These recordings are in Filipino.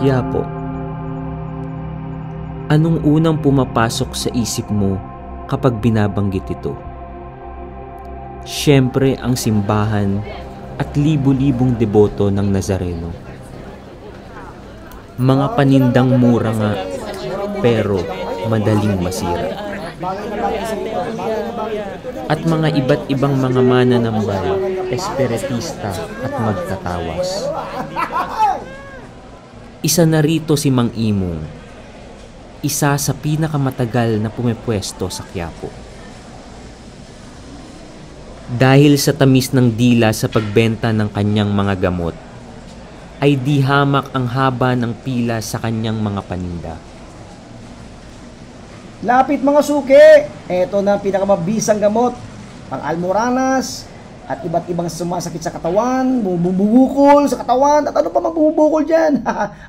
Quiapo, anong unang pumapasok sa isip mo kapag binabanggit ito? Siyempre ang simbahan at libu-libong deboto ng Nazareno. Mga panindang mura nga, pero madaling masira. At mga iba't ibang mga mananambal, espiritista at magtatawas. Isa na rito si Mang Imong, isa sa pinakamatagal na pumepwesto sa Quiapo. Dahil sa tamis ng dila sa pagbenta ng kanyang mga gamot, ay di hamak ang haba ng pila sa kanyang mga paninda. Lapit mga suki! Ito na ang pinakamabisang gamot, pang-almoranas, at iba't ibang sumasakit sa katawan, bumubukol sa katawan, at ano pa magbubukol dyan?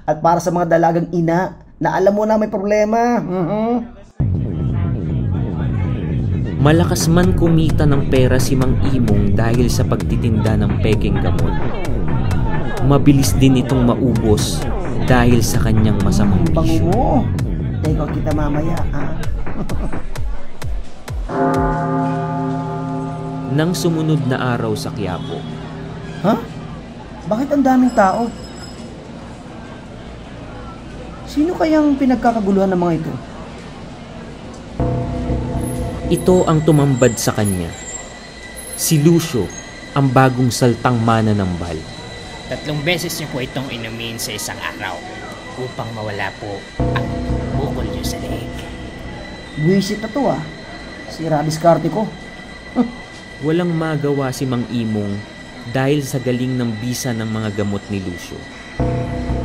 At para sa mga dalagang ina, na alam mo na may problema. Malakas man kumita ng pera si Mang Imong dahil sa pagtitinda ng peking gamot. Mabilis din itong maubos dahil sa kanyang masamang bisyo. Bango mo. Teka kita mamaya, Nang sumunod na araw sa Quiapo. Ha? Bakit ang daming tao? Sino kayang pinagkakaguluhan ng mga ito? Ito ang tumambad sa kanya. Si Lucio, ang bagong saltang mananambal. 3 beses niyo po itong inumin sa isang araw upang mawala po ang bukol niyo sa leeg. Buwisit na to Sira diskarte ko. Walang magawa si Mang Imong dahil sa galing ng bisa ng mga gamot ni Lucio.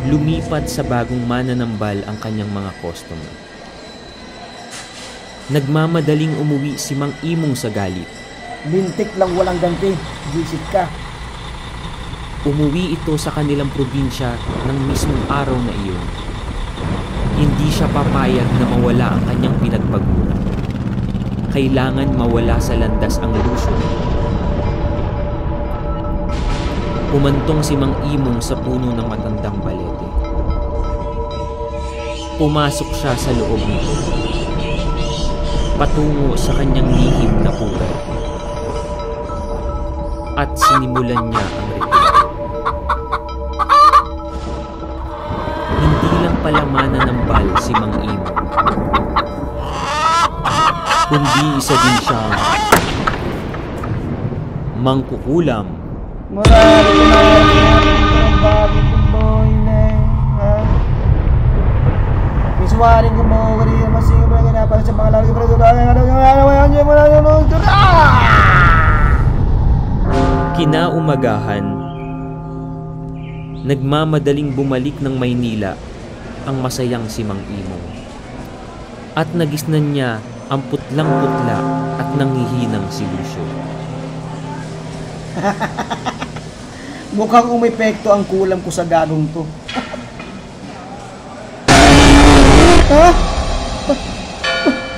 Lumipat sa bagong mananambal ang kanyang mga customer. Nagmamadaling umuwi si Mang Imong sa galit. Lintik lang walang ganti. Buwisit ka. Umuwi ito sa kanilang probinsya ng mismong araw na iyon. Hindi siya papayag na mawala ang kanyang pinagpaguran. Kailangan mawala sa landas ang Lucio. Umantong si Mang Imong sa puno ng matandang balete. Pumasok siya sa loob nito, patungo sa kanyang lihim na puwer. At sinimulan niya ang ritual. Hindi lang pala mananambal si Mang Imong, kundi isa din siyang mangkukulam. Miswaring ko mo kari masih para sa mga lagi Kinaumagahan, nagmamadaling bumalik ng Maynila ang masayang si Mang Imong. At nagisnan niya ang putlang-putla at nanghihinang si Lucio. Mukhang umepekto ang kulam ko sa gagong to.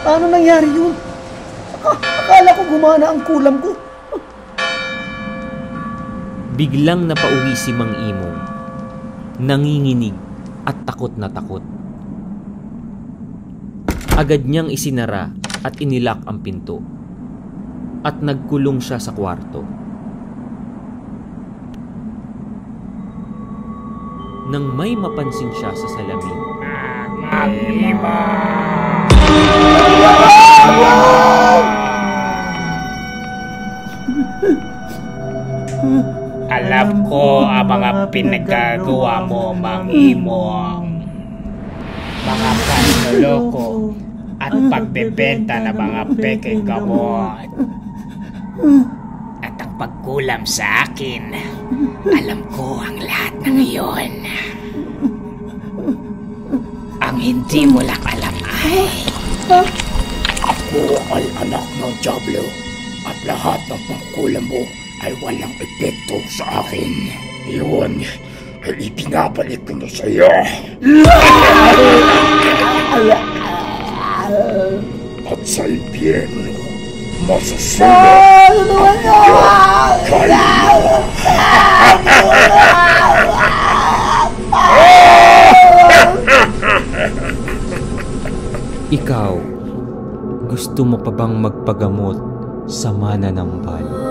Paano nangyari yun? Akala ko gumana ang kulam ko. Biglang napauwi si Mang Imong, nanginginig at takot na takot. Agad niyang isinara at inilak ang pinto at nagkulong siya sa kwarto. Nang may mapansin siya sa salamin, Alam ko ang mga pinagagawa mo, Mang Imong. Mga panloloko at pagbebenta ng mga peking gamot. At ang pagkulam sa akin, alam ko ang lahat ng iyon. Ang hindi mo lang alam ay ako ay anak ng Diablo at lahat ng pagkulam mo ay walang epekto sa akin. Iyon ay ipinabalik ko na sa iyo. At sa impyerno, masusunod ang iyong kaluluwa. Ikaw, gusto mo pa bang magpagamot sa mananambal?